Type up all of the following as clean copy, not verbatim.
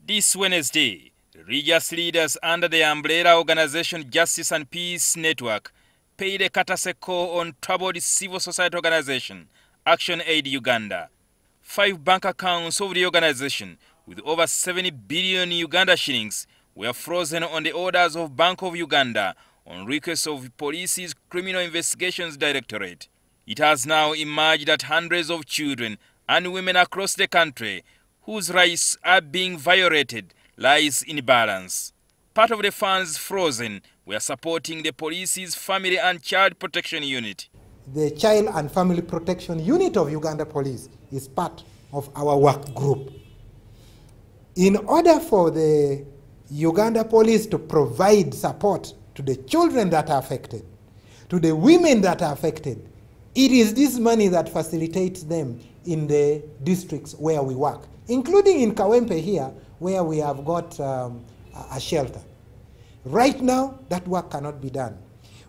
This Wednesday, religious leaders under the umbrella organization Justice and Peace Network paid a courtesy call on troubled civil society organization ActionAid Uganda. 5 bank accounts of the organization with over 70 billion Uganda shillings were frozen on the orders of Bank of Uganda on request of police's Criminal Investigations Directorate. It has now emerged that hundreds of children and women across the country whose rights are being violated lies in balance. Part of the funds frozen were supporting the police's Family and Child Protection Unit. The Child and Family Protection Unit of Uganda Police is part of our work group. In order for the Uganda Police to provide support to the children that are affected, to the women that are affected, it is this money that facilitates them in the districts where we work, including in Kawempe here, where we have got a shelter. Right now, that work cannot be done.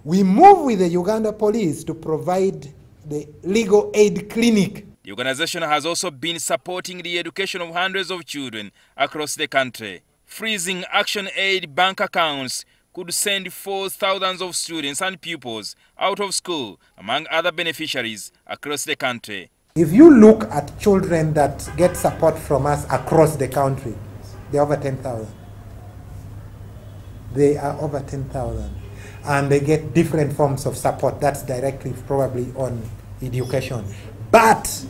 We move with the Uganda Police to provide the legal aid clinic. The organization has also been supporting the education of hundreds of children across the country. Freezing ActionAid bank accounts could send thousands of students and pupils out of school, among other beneficiaries across the country. If you look at children that get support from us across the country, they're over 10,000. They are over 10,000. And they get different forms of support. That's directly probably on education. But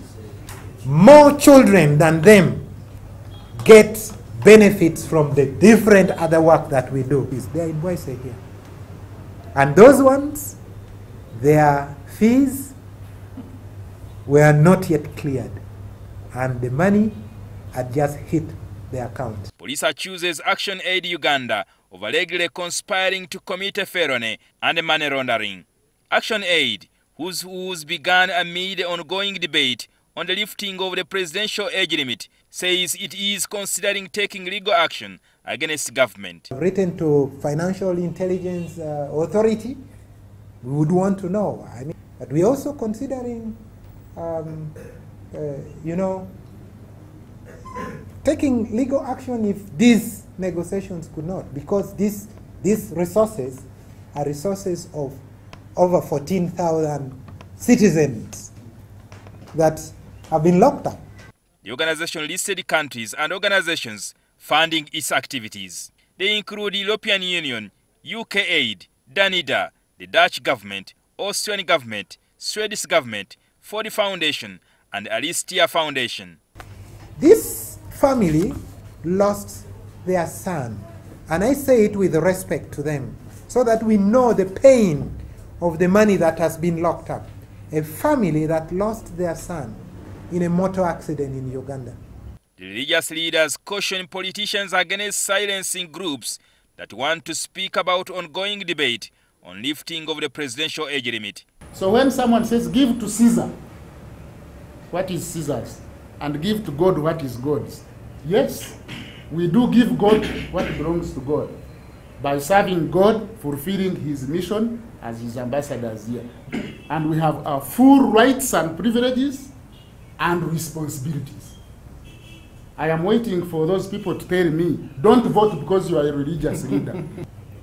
more children than them get benefits from the different other work that we do. They're in Boise here. And those ones, their fees were not yet cleared. And the money had just hit the account. Police accuses ActionAid Uganda of allegedly conspiring to commit a felony and money laundering. ActionAid, whose began amid the ongoing debate on the lifting of the presidential age limit, says it is considering taking legal action against government. Written to Financial Intelligence Authority, we would want to know. But we're also considering, taking legal action if these negotiations could not, because these resources are resources of over 14,000 citizens that have been locked up. The organization listed countries and organizations funding its activities. They include the European Union, UK Aid, Danida, the Dutch government, Austrian government, Swedish government, Ford Foundation, and Aristia Foundation. This family lost their son, and I say it with respect to them, so that we know the pain of the money that has been locked up. A family that lost their son in a motor accident in Uganda. The religious leaders caution politicians against silencing groups that want to speak about ongoing debate on lifting of the presidential age limit. So when someone says, give to Caesar what is Caesar's, and give to God what is God's, yes, we do give God what belongs to God by serving God, fulfilling his mission as his ambassadors here. And we have our full rights and privileges and responsibilities. I am waiting for those people to tell me, don't vote because you are a religious leader.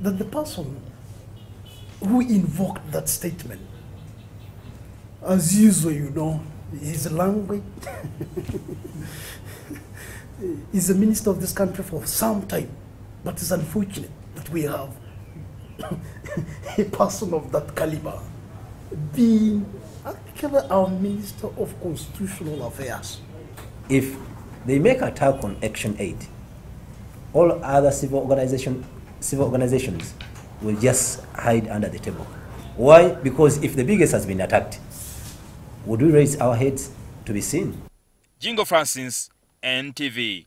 The person who invoked that statement, as usual, his language, is a minister of this country for some time. But it's unfortunate that we have a person of that caliber being actually our Minister of Constitutional Affairs. If they make attack on ActionAid, all other civil organizations will just hide under the table. Why? Because if the biggest has been attacked, would we raise our heads to be seen? Jingo Francis, NTV.